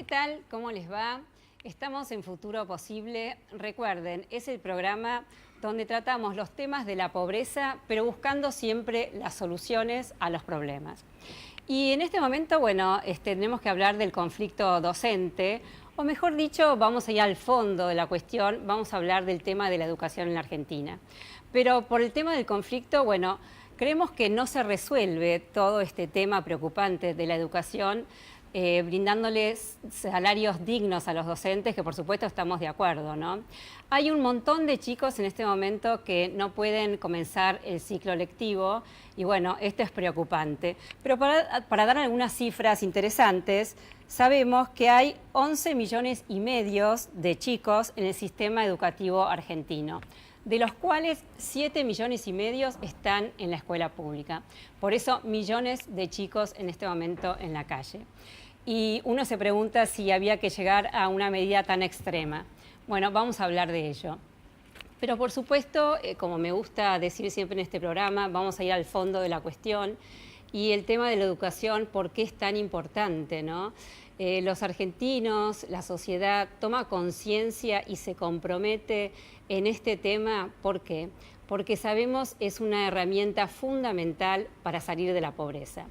tal? ¿Cómo les va? Estamos en Futuro Posible. Recuerden, es el programa donde tratamos los temas de la pobreza, pero buscando siempre las soluciones a los problemas. Y en este momento, bueno, tenemos que hablar del conflicto docente, o mejor dicho, vamos a ir al fondo de la cuestión, vamos a hablar del tema de la educación en la Argentina. Pero por el tema del conflicto, bueno, creemos que no se resuelve todo este tema preocupante de la educación brindándoles salarios dignos a los docentes, que por supuesto estamos de acuerdo, ¿no? Hay un montón de chicos en este momento que no pueden comenzar el ciclo lectivo y bueno, esto es preocupante. Pero para dar algunas cifras interesantes, sabemos que hay 11,5 millones de chicos en el sistema educativo argentino, de los cuales 7,5 millones están en la escuela pública. Por eso, millones de chicos en este momento en la calle. Y uno se pregunta si había que llegar a una medida tan extrema. Bueno, vamos a hablar de ello. Pero por supuesto, como me gusta decir siempre en este programa, vamos a ir al fondo de la cuestión y el tema de la educación, ¿por qué es tan importante, ¿no? Los argentinos, la sociedad toma conciencia y se compromete en este tema, ¿por qué? Porque sabemos es una herramienta fundamental para salir de la pobreza.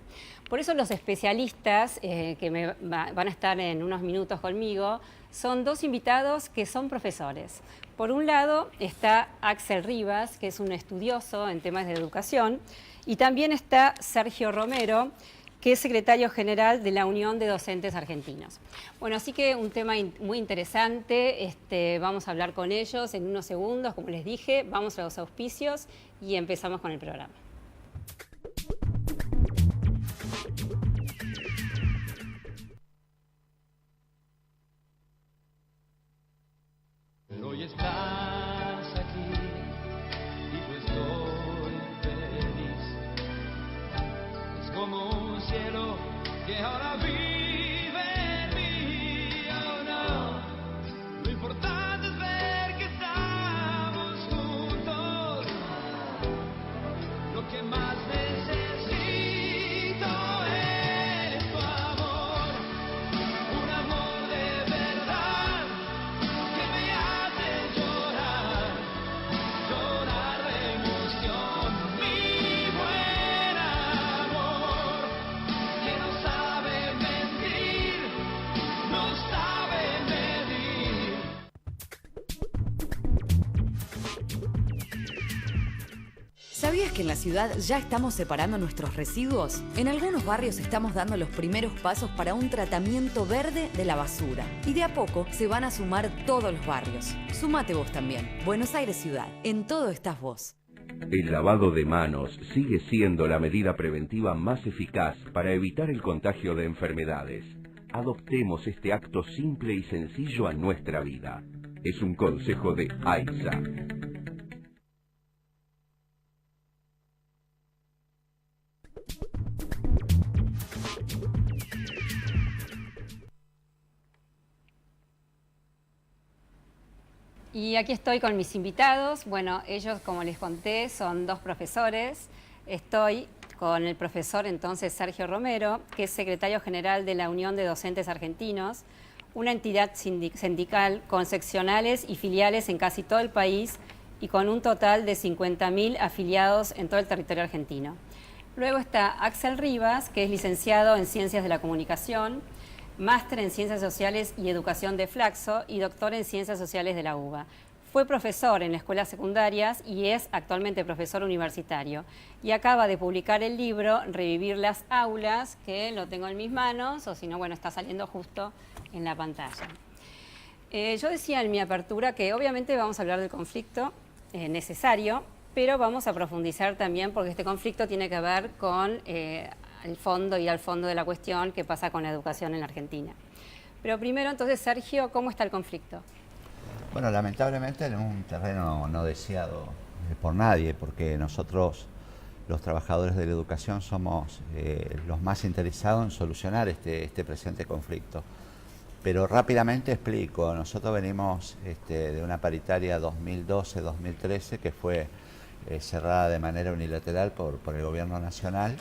Por eso los especialistas que van a estar en unos minutos conmigo son dos invitados que son profesores. Por un lado está Axel Rivas, que es un estudioso en temas de educación, y también está Sergio Romero, que es secretario general de la Unión de Docentes Argentinos. Bueno, así que un tema muy interesante, vamos a hablar con ellos en unos segundos, como les dije, vamos a los auspicios y empezamos con el programa. Hoy estás aquí y yo estoy feliz. Es como un cielo que ahora vive en mí. Oh, no. Lo importante es ver que estamos juntos. Lo que más necesito es tu amor. Un amor de verdad que me hace llorar, llorar de emoción. Mi buen amor, que no sabe mentir, no sabe medir. ¿Sabías que en la ciudad ya estamos separando nuestros residuos? En algunos barrios estamos dando los primeros pasos para un tratamiento verde de la basura. Y de a poco se van a sumar todos los barrios. Sumate vos también. Buenos Aires Ciudad. En todo estás vos. El lavado de manos sigue siendo la medida preventiva más eficaz para evitar el contagio de enfermedades. Adoptemos este acto simple y sencillo a nuestra vida. Es un consejo de AISA. Y aquí estoy con mis invitados. Bueno, ellos, como les conté, son dos profesores. Estoy con el profesor entonces Sergio Romero, que es secretario general de la Unión de Docentes Argentinos, una entidad sindical con seccionales y filiales en casi todo el país y con un total de 50.000 afiliados en todo el territorio argentino. Luego está Axel Rivas, que es licenciado en Ciencias de la Comunicación, máster en Ciencias Sociales y Educación de Flaxo y doctor en Ciencias Sociales de la UBA. Fue profesor en escuelas secundarias y es actualmente profesor universitario. Y acaba de publicar el libro Revivir las aulas, que lo tengo en mis manos, o si no, bueno, está saliendo justo en la pantalla. Yo decía en mi apertura que obviamente vamos a hablar del conflicto necesario, pero vamos a profundizar también porque este conflicto tiene que ver con el fondo y al fondo de la cuestión que pasa con la educación en la Argentina. Pero primero, entonces, Sergio, ¿cómo está el conflicto? Bueno, lamentablemente en un terreno no deseado por nadie, porque nosotros, los trabajadores de la educación, somos los más interesados en solucionar este presente conflicto. Pero rápidamente explico, nosotros venimos de una paritaria 2012-2013 que fue cerrada de manera unilateral por el gobierno nacional,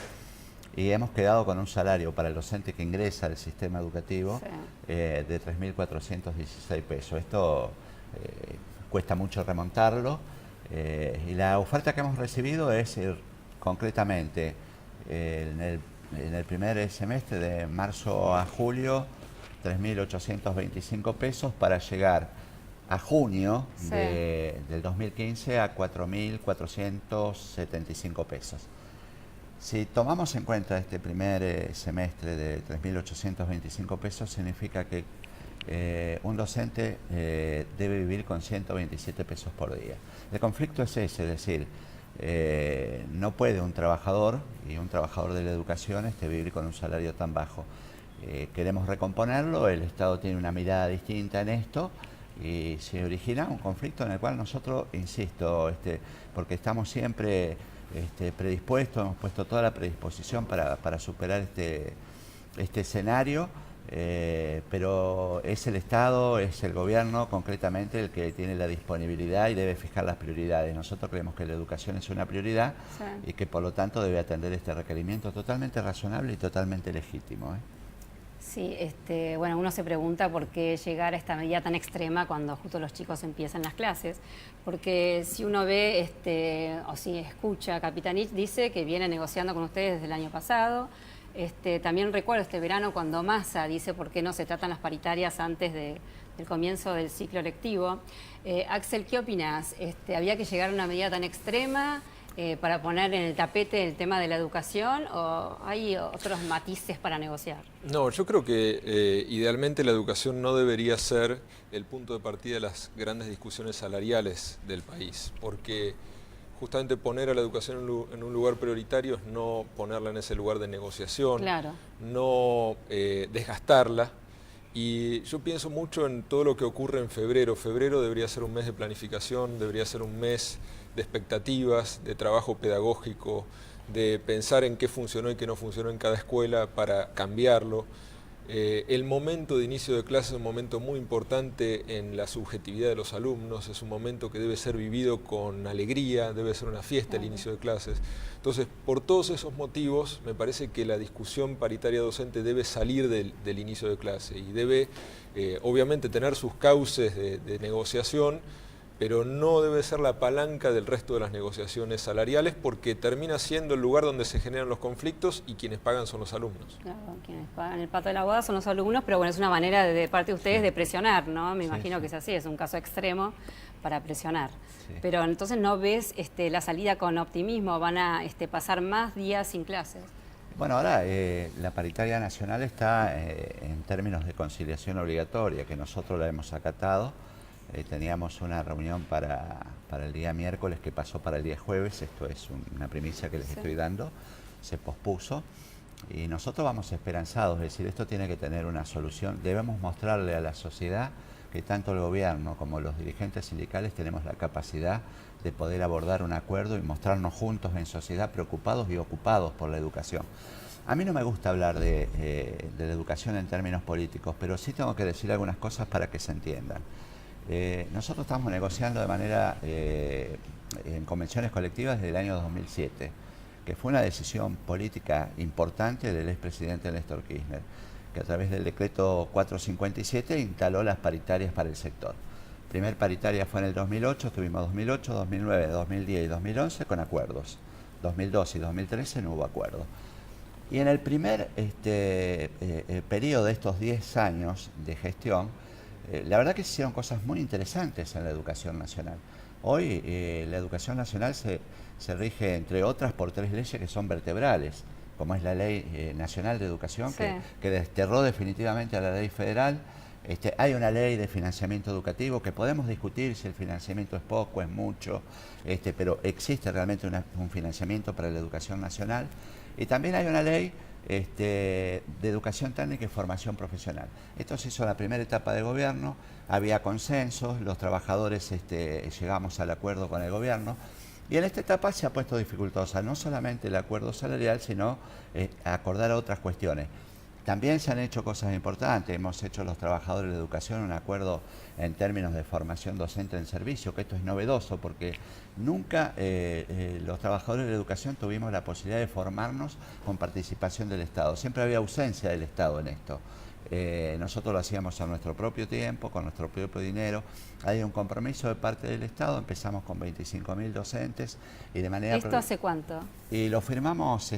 y hemos quedado con un salario para el docente que ingresa al sistema educativo de 3.416 pesos. Esto cuesta mucho remontarlo, y la oferta que hemos recibido es concretamente en el primer semestre de marzo a julio 3.825 pesos para llegar a junio del 2015 a 4.475 pesos. Si tomamos en cuenta este primer semestre de 3.825 pesos, significa que un docente debe vivir con 127 pesos por día. El conflicto es ese, es decir, no puede un trabajador y un trabajador de la educación vivir con un salario tan bajo. Queremos recomponerlo, el Estado tiene una mirada distinta en esto y se origina un conflicto en el cual nosotros, insisto, porque estamos siempre predispuestos, hemos puesto toda la predisposición para superar este escenario, pero es el Estado, es el gobierno concretamente el que tiene la disponibilidad y debe fijar las prioridades. Nosotros creemos que la educación es una prioridad y que por lo tanto debe atender este requerimiento totalmente razonable y totalmente legítimo. Sí, bueno, uno se pregunta por qué llegar a esta medida tan extrema cuando justo los chicos empiezan las clases, porque si uno ve o si escucha, Capitanich dice que viene negociando con ustedes desde el año pasado. También recuerdo este verano cuando Massa dice por qué no se tratan las paritarias antes del comienzo del ciclo lectivo. Axel, ¿qué opinás? ¿Había que llegar a una medida tan extrema para poner en el tapete el tema de la educación o hay otros matices para negociar? No, yo creo que idealmente la educación no debería ser el punto de partida de las grandes discusiones salariales del país, porque justamente poner a la educación en un lugar prioritario es no ponerla en ese lugar de negociación, no desgastarla. Y yo pienso mucho en todo lo que ocurre en febrero. Febrero debería ser un mes de planificación, debería ser un mes de expectativas, de trabajo pedagógico, de pensar en qué funcionó y qué no funcionó en cada escuela para cambiarlo. El momento de inicio de clase es un momento muy importante en la subjetividad de los alumnos, es un momento que debe ser vivido con alegría, debe ser una fiesta el inicio de clases. Entonces, por todos esos motivos, me parece que la discusión paritaria docente debe salir del inicio de clase y debe, obviamente, tener sus cauces de negociación, pero no debe ser la palanca del resto de las negociaciones salariales porque termina siendo el lugar donde se generan los conflictos y quienes pagan son los alumnos. Claro, quienes pagan el pato de la boda son los alumnos, pero bueno, es una manera de parte de ustedes de presionar, ¿no? Me imagino que es así, es un caso extremo para presionar. Pero entonces no ves la salida con optimismo, van a pasar más días sin clases. Bueno, ahora la paritaria nacional está en términos de conciliación obligatoria, que nosotros la hemos acatado. Teníamos una reunión para el día miércoles que pasó para el día jueves, esto es una primicia que les estoy dando, se pospuso y nosotros vamos esperanzados, es decir, esto tiene que tener una solución. Debemos mostrarle a la sociedad que tanto el gobierno como los dirigentes sindicales tenemos la capacidad de poder abordar un acuerdo y mostrarnos juntos en sociedad preocupados y ocupados por la educación. A mí no me gusta hablar de la educación en términos políticos, pero sí tengo que decir algunas cosas para que se entiendan. Nosotros estamos negociando de manera en convenciones colectivas desde el año 2007, que fue una decisión política importante del expresidente Néstor Kirchner, que a través del decreto 457 instaló las paritarias para el sector. Primer paritaria fue en el 2008, tuvimos 2008, 2009, 2010 y 2011 con acuerdos. 2012 y 2013 no hubo acuerdo. Y en el primer periodo de estos 10 años de gestión, la verdad que se hicieron cosas muy interesantes en la educación nacional. Hoy la educación nacional se rige, entre otras, por 3 leyes que son vertebrales, como es la Ley Nacional de Educación, que desterró definitivamente a la ley federal. Hay una ley de financiamiento educativo que podemos discutir si el financiamiento es poco, es mucho, pero existe realmente un financiamiento para la educación nacional. Y también hay una ley de educación técnica y formación profesional. Esto se hizo en la primera etapa de gobierno, había consensos, los trabajadores llegamos al acuerdo con el gobierno y en esta etapa se ha puesto dificultosa no solamente el acuerdo salarial, sino acordar otras cuestiones. También se han hecho cosas importantes. Hemos hecho los trabajadores de la educación un acuerdo en términos de formación docente en servicio, que esto es novedoso porque nunca los trabajadores de la educación tuvimos la posibilidad de formarnos con participación del Estado. Siempre había ausencia del Estado en esto. Nosotros lo hacíamos a nuestro propio tiempo, con nuestro propio dinero. Hay un compromiso de parte del Estado, empezamos con 25.000 docentes y de manera... ¿Esto hace cuánto? Y lo firmamos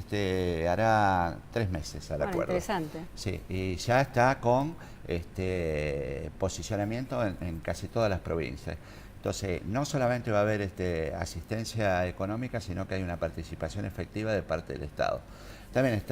hará 3 meses al acuerdo. Interesante. Sí, y ya está con posicionamiento en casi todas las provincias. Entonces, no solamente va a haber asistencia económica, sino que hay una participación efectiva de parte del Estado. También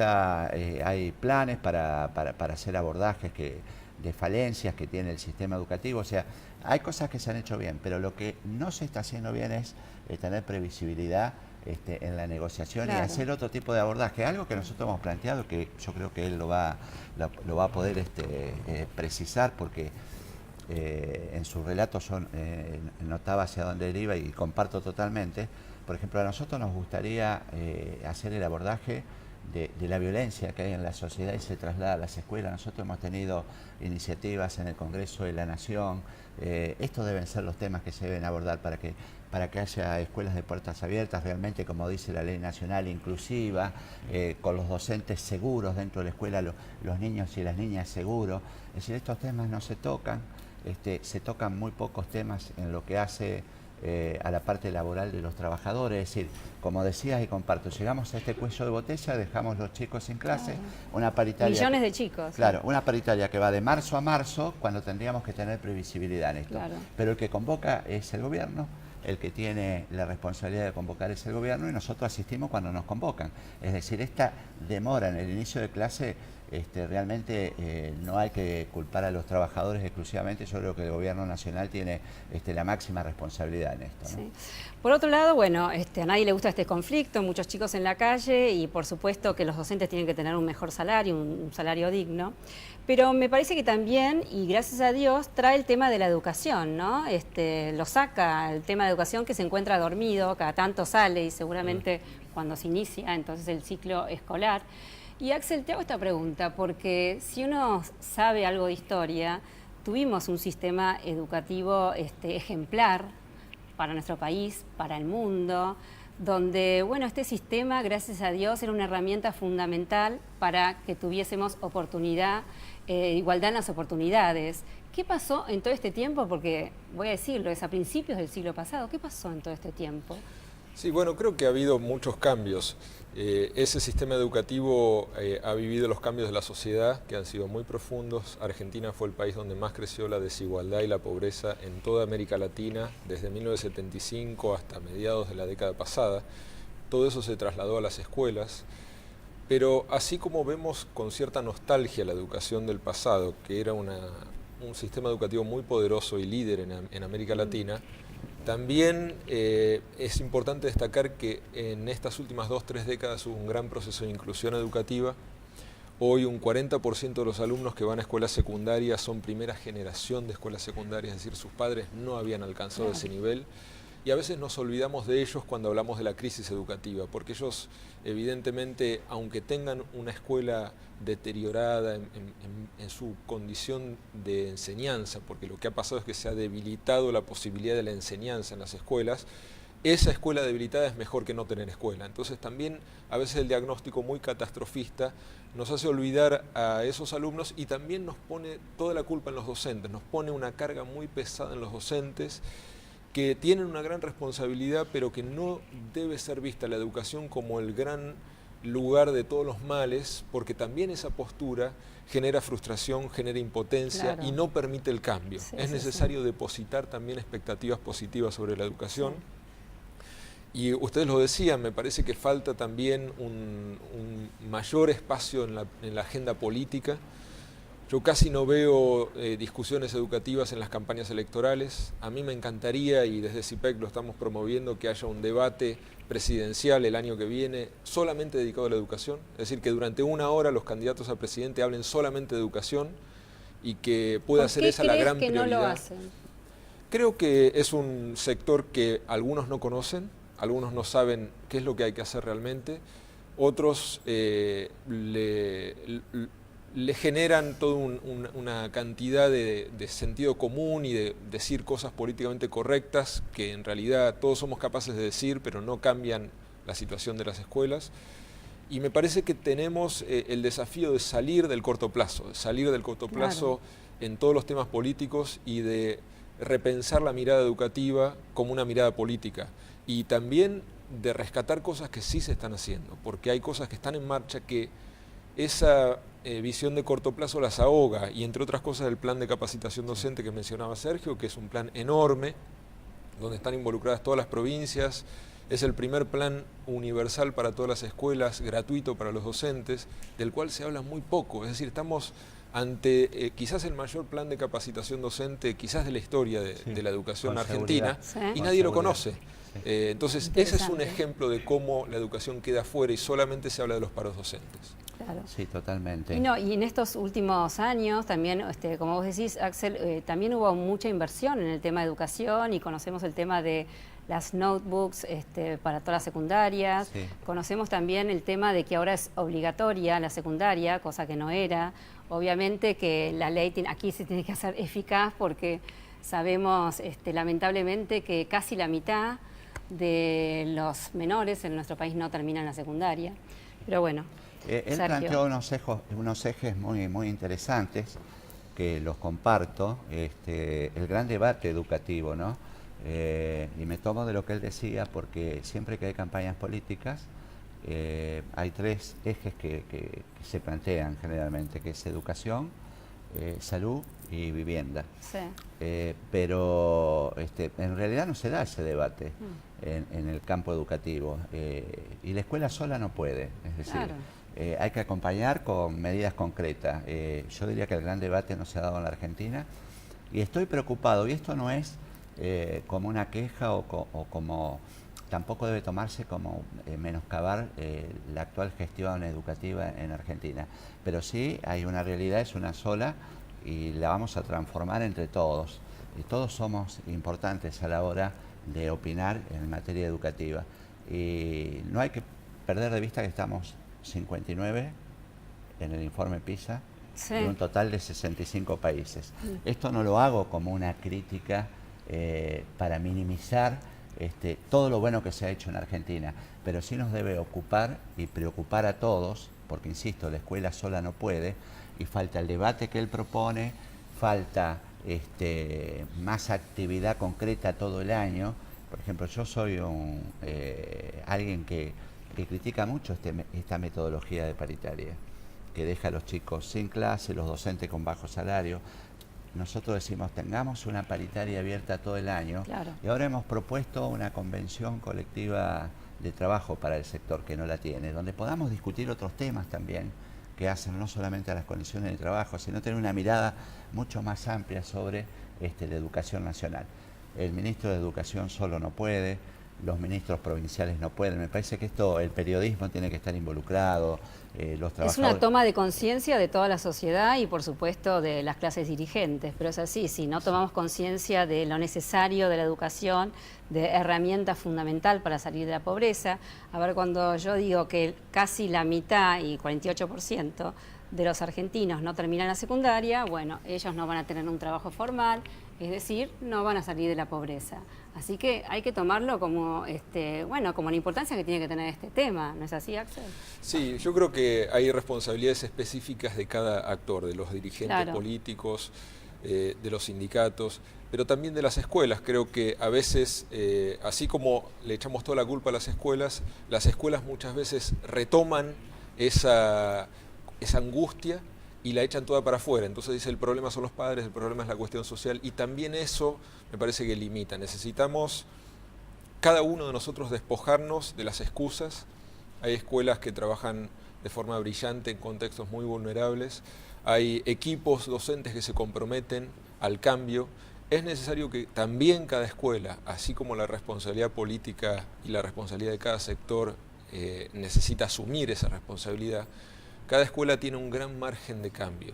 hay planes para hacer abordajes de falencias que tiene el sistema educativo. O sea, hay cosas que se han hecho bien, pero lo que no se está haciendo bien es tener previsibilidad en la negociación, claro, y hacer otro tipo de abordaje. Algo que nosotros hemos planteado, que yo creo que él lo va a poder precisar, porque en su relato yo notaba hacia dónde él iba y comparto totalmente. Por ejemplo, a nosotros nos gustaría hacer el abordaje de la violencia que hay en la sociedad y se traslada a las escuelas. Nosotros hemos tenido iniciativas en el Congreso de la Nación. Estos deben ser los temas que se deben abordar para que haya escuelas de puertas abiertas, realmente, como dice la ley nacional, inclusiva, con los docentes seguros dentro de la escuela, los niños y las niñas seguros. Es decir, estos temas no se tocan, se tocan muy pocos temas en lo que hace a la parte laboral de los trabajadores. Es decir, como decías y comparto, llegamos a este cuello de botella, dejamos los chicos sin clase, claro, una paritaria... Millones de chicos. Claro, una paritaria que va de marzo a marzo, cuando tendríamos que tener previsibilidad en esto. Claro. Pero el que convoca es el gobierno, el que tiene la responsabilidad de convocar es el gobierno, y nosotros asistimos cuando nos convocan. Es decir, esta demora en el inicio de clase, realmente no hay que culpar a los trabajadores exclusivamente. Yo creo que el gobierno nacional tiene la máxima responsabilidad en esto, ¿no? Sí. Por otro lado, bueno, a nadie le gusta este conflicto, muchos chicos en la calle, y por supuesto que los docentes tienen que tener un mejor salario, un salario digno. Pero me parece que también, y gracias a Dios, trae el tema de la educación, ¿no? Lo saca el tema de educación, que se encuentra dormido, cada tanto sale y seguramente cuando se inicia entonces el ciclo escolar. Y Axel, te hago esta pregunta, porque si uno sabe algo de historia, tuvimos un sistema educativo ejemplar para nuestro país, para el mundo, donde, bueno, este sistema, gracias a Dios, era una herramienta fundamental para que tuviésemos oportunidad, igualdad en las oportunidades. ¿Qué pasó en todo este tiempo? Porque, voy a decirlo, es a principios del siglo pasado. ¿Qué pasó en todo este tiempo? Sí, bueno, creo que ha habido muchos cambios. Ese sistema educativo ha vivido los cambios de la sociedad, que han sido muy profundos. Argentina fue el país donde más creció la desigualdad y la pobreza en toda América Latina, desde 1975 hasta mediados de la década pasada. Todo eso se trasladó a las escuelas. Pero así como vemos con cierta nostalgia la educación del pasado, que era un sistema educativo muy poderoso y líder en América Latina, también es importante destacar que en estas últimas 2-3 décadas hubo un gran proceso de inclusión educativa. Hoy un 40% de los alumnos que van a escuelas secundarias son primera generación de escuelas secundarias, es decir, sus padres no habían alcanzado ese nivel. Y a veces nos olvidamos de ellos cuando hablamos de la crisis educativa, porque ellos evidentemente, aunque tengan una escuela deteriorada en su condición de enseñanza, porque lo que ha pasado es que se ha debilitado la posibilidad de la enseñanza en las escuelas, esa escuela debilitada es mejor que no tener escuela. Entonces también a veces el diagnóstico muy catastrofista nos hace olvidar a esos alumnos y también nos pone toda la culpa en los docentes, nos pone una carga muy pesada en los docentes, que tienen una gran responsabilidad, pero que no debe ser vista la educación como el gran lugar de todos los males, porque también esa postura genera frustración, genera impotencia, claro, y no permite el cambio. Sí, es necesario depositar también expectativas positivas sobre la educación. Sí. Y ustedes lo decían, me parece que falta también un mayor espacio en la agenda política. Yo casi no veo discusiones educativas en las campañas electorales. A mí me encantaría, y desde CIPEC lo estamos promoviendo, que haya un debate presidencial el año que viene solamente dedicado a la educación. Es decir, que durante 1 hora los candidatos a presidente hablen solamente de educación y que pueda ser esa la gran prioridad. ¿Por qué crees que no lo hacen? Creo que es un sector que algunos no conocen, algunos no saben qué es lo que hay que hacer realmente, otros le generan toda una cantidad de sentido común y de decir cosas políticamente correctas que en realidad todos somos capaces de decir, pero no cambian la situación de las escuelas. Y me parece que tenemos el desafío de salir del corto plazo, Claro. en todos los temas políticos y de repensar la mirada educativa como una mirada política. Y también de rescatar cosas que sí se están haciendo, porque hay cosas que están en marcha que esa visión de corto plazo las ahoga, y entre otras cosas el plan de capacitación docente que mencionaba Sergio, que es un plan enorme, donde están involucradas todas las provincias, es el primer plan universal para todas las escuelas, gratuito para los docentes, del cual se habla muy poco. Es decir, estamos ante quizás el mayor plan de capacitación docente, quizás de la historia de la educación Con argentina, seguridad. Sí. y Con nadie lo seguridad. conoce. Sí. Entonces, ese es un Interesante. ejemplo de cómo la educación queda fuera y solamente se habla de los paros docentes. Claro. Sí, totalmente. Y en estos últimos años también, como vos decís, Axel, también hubo mucha inversión en el tema de educación y conocemos el tema de las notebooks para todas las secundarias. Sí. Conocemos también el tema de que ahora es obligatoria la secundaria, cosa que no era. Obviamente que la ley aquí se tiene que hacer eficaz porque sabemos lamentablemente que casi la mitad de los menores en nuestro país no terminan la secundaria. Pero bueno, Él Sergio. planteó unos ejes muy interesantes que los comparto. El gran debate educativo, ¿no? Y me tomo de lo que él decía porque siempre que hay campañas políticas hay tres ejes que se plantean generalmente, que es educación, salud y vivienda. Sí. Pero en realidad no se da ese debate en el campo educativo, y la escuela sola no puede, es decir, Claro. hay que acompañar con medidas concretas. Yo diría que el gran debate no se ha dado en la Argentina y estoy preocupado, y esto no es como una queja o como, tampoco debe tomarse como menoscabar la actual gestión educativa en Argentina, pero sí hay una realidad, es una sola, y la vamos a transformar entre todos. Y todos somos importantes a la hora de opinar en materia educativa. Y no hay que perder de vista que estamos 59 en el informe PISA, Sí. de un total de 65 países. Esto no lo hago como una crítica para minimizar todo lo bueno que se ha hecho en Argentina, pero sí nos debe ocupar y preocupar a todos, porque insisto, la escuela sola no puede, y falta el debate que él propone, falta más actividad concreta todo el año. Por ejemplo, yo soy alguien que critica mucho esta metodología de paritaria, que deja a los chicos sin clase, los docentes con bajo salario. Nosotros decimos, tengamos una paritaria abierta todo el año. Claro. Y ahora hemos propuesto una convención colectiva de trabajo para el sector que no la tiene, donde podamos discutir otros temas también que hacen no solamente a las condiciones de trabajo, sino tener una mirada mucho más amplia sobre la educación nacional. El ministro de Educación solo no puede, los ministros provinciales no pueden. Me parece que el periodismo tiene que estar involucrado, los Es trabajadores. una toma de conciencia de toda la sociedad y por supuesto de las clases dirigentes, pero es así, si no tomamos conciencia de lo necesario de la educación, de herramienta fundamental para salir de la pobreza. A ver, cuando yo digo que casi la mitad y 48% de los argentinos no terminan la secundaria, bueno, ellos no van a tener un trabajo formal, es decir, no van a salir de la pobreza. Así que hay que tomarlo como, como la importancia que tiene que tener este tema, ¿no es así, Axel? Sí, yo creo que hay responsabilidades específicas de cada actor, de los dirigentes Claro. políticos, de los sindicatos, pero también de las escuelas. Creo que a veces, así como le echamos toda la culpa a las escuelas muchas veces retoman esa angustia y la echan toda para afuera. Entonces dice, el problema son los padres, el problema es la cuestión social, y también eso me parece que limita. Necesitamos cada uno de nosotros despojarnos de las excusas. Hay escuelas que trabajan de forma brillante en contextos muy vulnerables, hay equipos docentes que se comprometen al cambio. Es necesario que también cada escuela, así como la responsabilidad política y la responsabilidad de cada sector necesita asumir esa responsabilidad, cada escuela tiene un gran margen de cambio,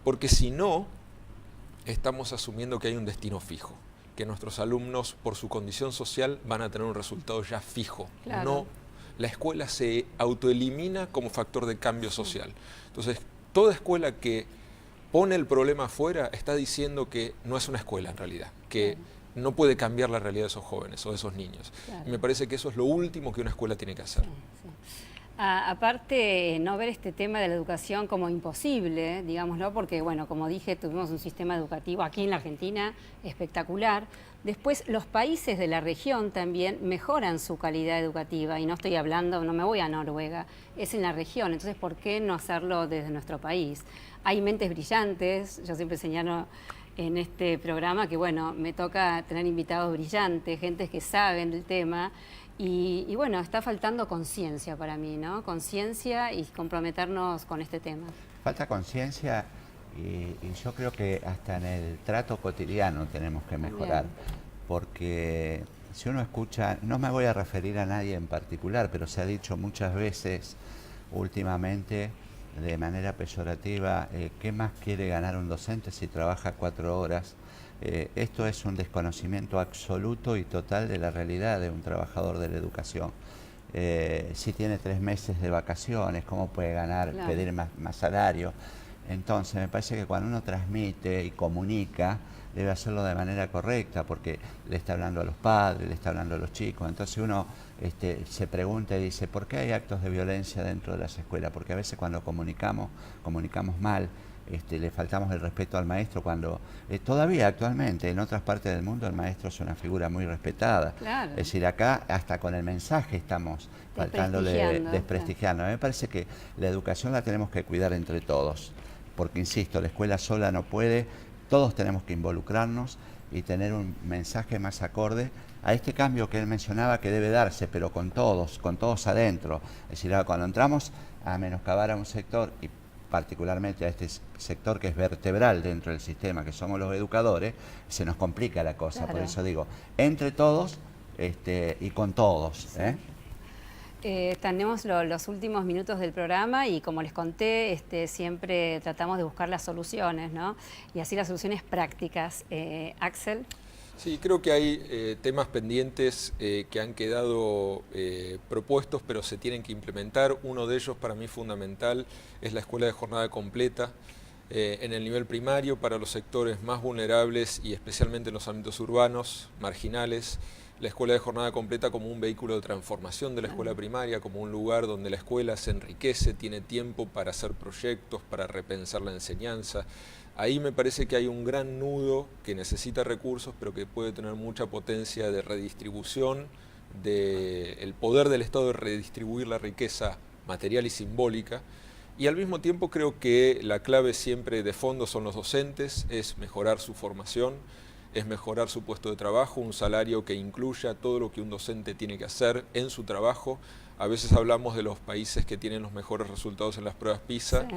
porque si no, estamos asumiendo que hay un destino fijo, que nuestros alumnos, por su condición social, van a tener un resultado ya fijo. Claro. No, la escuela se autoelimina como factor de cambio social. Entonces, Toda escuela que pone el problema afuera está diciendo que no es una escuela en realidad, que no puede cambiar la realidad de esos jóvenes o de esos niños. Claro. Y me parece que eso es lo último que una escuela tiene que hacer. Aparte, no ver este tema de la educación como imposible, digámoslo, porque, bueno, como dije, tuvimos un sistema educativo aquí en la Argentina espectacular. Después, los países de la región también mejoran su calidad educativa, y no estoy hablando, no me voy a Noruega, es en la región. Entonces, ¿por qué no hacerlo desde nuestro país? Hay mentes brillantes, yo siempre señalo en este programa que, bueno, me toca tener invitados brillantes, gente que saben del tema. Y bueno, está faltando conciencia para mí, ¿no? Conciencia y comprometernos con este tema. Falta conciencia y yo creo que hasta en el trato cotidiano tenemos que mejorar. Porque si uno escucha, no me voy a referir a nadie en particular, pero se ha dicho muchas veces últimamente de manera peyorativa, ¿qué más quiere ganar un docente si trabaja 4 horas? Esto es un desconocimiento absoluto y total de la realidad de un trabajador de la educación. Si tiene 3 meses de vacaciones, ¿cómo puede ganar, pedir más salario? Entonces, me parece que cuando uno transmite y comunica, debe hacerlo de manera correcta, porque le está hablando a los padres, le está hablando a los chicos. Entonces uno se pregunta y dice, ¿por qué hay actos de violencia dentro de las escuelas? Porque a veces cuando comunicamos mal, le faltamos el respeto al maestro, cuando todavía actualmente en otras partes del mundo el maestro es una figura muy respetada. Claro. Es decir, acá hasta con el mensaje estamos desprestigiando. A mí me parece que la educación la tenemos que cuidar entre todos, porque insisto, la escuela sola no puede, todos tenemos que involucrarnos y tener un mensaje más acorde a este cambio que él mencionaba que debe darse, pero con todos adentro. Es decir, cuando entramos a menoscabar a un sector, y particularmente a este sector que es vertebral dentro del sistema, que somos los educadores, se nos complica la cosa. Claro. Por eso digo, entre todos y con todos. Sí. Tenemos los últimos minutos del programa y, como les conté, siempre tratamos de buscar las soluciones, ¿no? Y así las soluciones prácticas. Axel. Sí, creo que hay temas pendientes que han quedado propuestos, pero se tienen que implementar. Uno de ellos, para mí fundamental, es la escuela de jornada completa en el nivel primario para los sectores más vulnerables y especialmente en los ámbitos urbanos, marginales. La escuela de jornada completa como un vehículo de transformación de la escuela primaria, como un lugar donde la escuela se enriquece, tiene tiempo para hacer proyectos, para repensar la enseñanza. Ahí me parece que hay un gran nudo que necesita recursos, pero que puede tener mucha potencia de redistribución, el poder del Estado de redistribuir la riqueza material y simbólica. Y al mismo tiempo creo que la clave siempre de fondo son los docentes, es mejorar su formación, es mejorar su puesto de trabajo, un salario que incluya todo lo que un docente tiene que hacer en su trabajo. A veces hablamos de los países que tienen los mejores resultados en las pruebas PISA. Sí.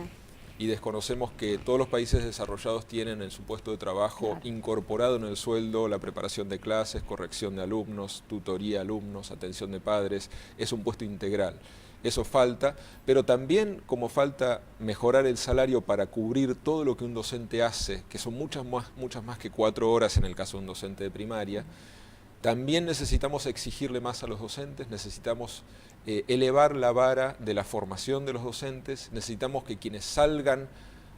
Y desconocemos que todos los países desarrollados tienen en su puesto de trabajo incorporado en el sueldo la preparación de clases, corrección de alumnos, tutoría a alumnos, atención de padres. Es un puesto integral. Eso falta, pero también como falta mejorar el salario para cubrir todo lo que un docente hace, que son muchas más que 4 horas en el caso de un docente de primaria. También necesitamos exigirle más a los docentes, necesitamos elevar la vara de la formación de los docentes, necesitamos que quienes salgan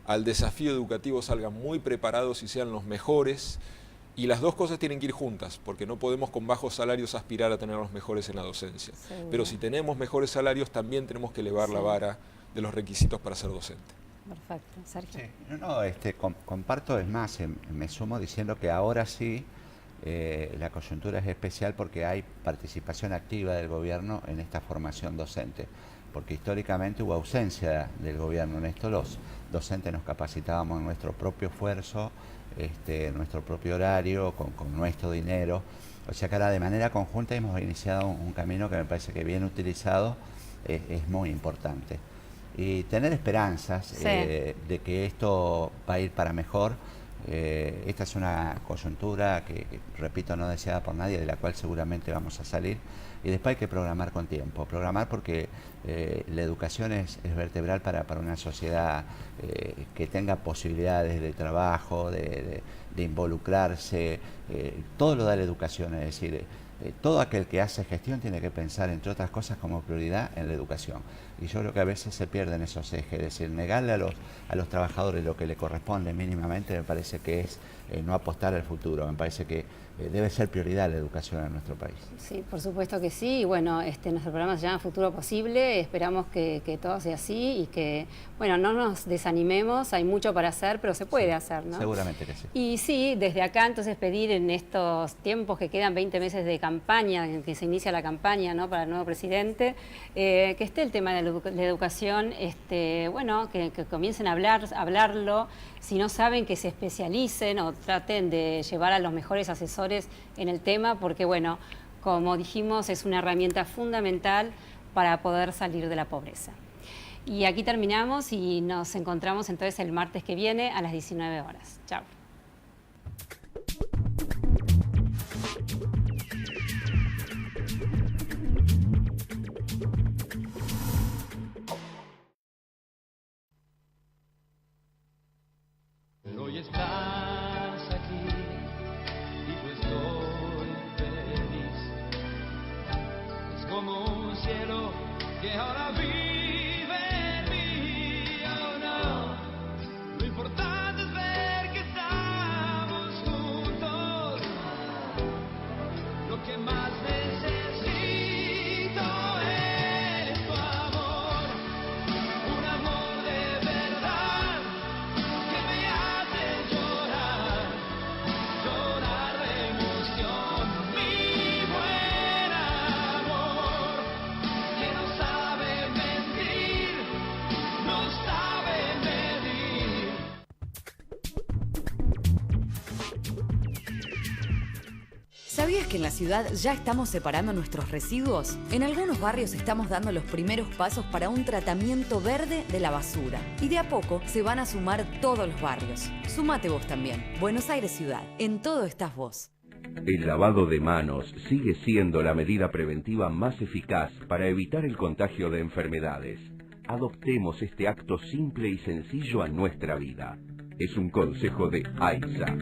al desafío educativo salgan muy preparados y sean los mejores, y las dos cosas tienen que ir juntas, porque no podemos con bajos salarios aspirar a tener los mejores en la docencia. Seguro. Pero si tenemos mejores salarios, también tenemos que elevar la vara de los requisitos para ser docente. Perfecto. Sergio. Sí. Comparto, es más, me sumo diciendo que ahora sí, la coyuntura es especial porque hay participación activa del gobierno en esta formación docente, porque históricamente hubo ausencia del gobierno en esto. Los docentes nos capacitábamos en nuestro propio esfuerzo, nuestro propio horario, con nuestro dinero. O sea que ahora de manera conjunta hemos iniciado un camino que me parece que bien utilizado es muy importante. Y tener esperanzas de que esto va a ir para mejor. Esta es una coyuntura que, repito, no deseada por nadie, de la cual seguramente vamos a salir. Y después hay que programar con tiempo. Programar porque la educación es vertebral para una sociedad que tenga posibilidades de trabajo, de involucrarse. Todo lo da la educación, es decir, todo aquel que hace gestión tiene que pensar, entre otras cosas, como prioridad en la educación. Y yo creo que a veces se pierden esos ejes, es decir, negarle a los trabajadores lo que le corresponde mínimamente me parece que es no apostar al futuro, me parece que debe ser prioridad la educación en nuestro país. Sí, por supuesto que sí. Y bueno, nuestro programa se llama Futuro Posible. Esperamos que todo sea así y que, bueno, no nos desanimemos. Hay mucho para hacer, pero se puede hacer, ¿no? Seguramente que sí. Y sí, desde acá entonces pedir en estos tiempos que quedan 20 meses de campaña, en que se inicia la campaña, ¿no?, para el nuevo presidente, que esté el tema de la educación, bueno, que comiencen a hablarlo. Si no saben, que se especialicen o traten de llevar a los mejores asesores en el tema, porque bueno, como dijimos, es una herramienta fundamental para poder salir de la pobreza. Y aquí terminamos y nos encontramos entonces el martes que viene a las 19 horas. Chao. Hoy estás aquí y yo estoy feliz. Es como un cielo que ahora vive en mí. Oh, no. Lo importante es ver que estamos juntos. Lo que más necesito es tu amor, un amor de verdad que me hace llorar, llorar de emoción. Mi buen amor, que no sabe mentir, no sabe medir. ¿Sabías que en la ciudad ya estamos separando nuestros residuos? En algunos barrios estamos dando los primeros pasos para un tratamiento verde de la basura. Y de a poco se van a sumar todos los barrios. Sumate vos también. Buenos Aires Ciudad. En todo estás vos. El lavado de manos sigue siendo la medida preventiva más eficaz para evitar el contagio de enfermedades. Adoptemos este acto simple y sencillo a nuestra vida. Es un consejo de AISA.